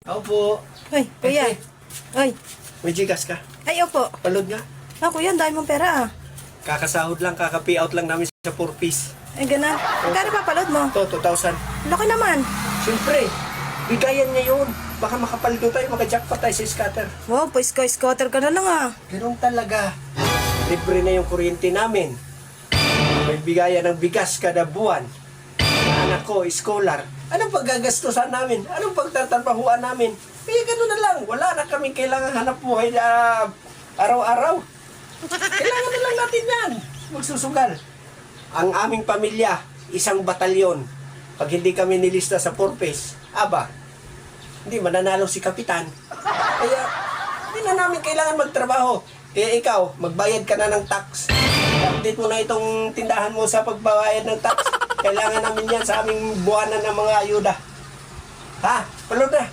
Opo. Hoy, kuya. Hoy. May Gcash ka? Ay, opo. Palod nga. Ah, kuya, ang dami mong pera ah. Kakasahod lang, kaka-payout lang namin sa 4-piece. Ay, ganun. Magkano pa palod mo? Ito, 2,000. Laki naman. Siyempre, bigayan niya yun. Baka makapaldo tayo, maka-jackpot tayo sa scatter. Wow, pa-scotter ka na lang ah. Ganun talaga. Libre na yung kuryente namin. May bigayan ng bigas kada buwan. Ang anak ko, scholar. Anong paggagastusan namin? Anong pagtatrabahuan namin? Eh, ganun na lang. Wala na kaming kailangan hanap buhay na araw-araw. Kailangan na lang natin yan. Magsusugal. Ang aming pamilya, isang batalyon. Pag hindi kami nilista sa purpose, aba, hindi mananalo si Kapitan. Kaya, hindi na namin kailangan magtrabaho. Kaya ikaw, magbayad ka na ng tax. Update mo na itong tindahan mo sa pagbabayad ng tax. Kailangan namin yan sa aming buwanan ng mga ayuda. Ha? Palod na.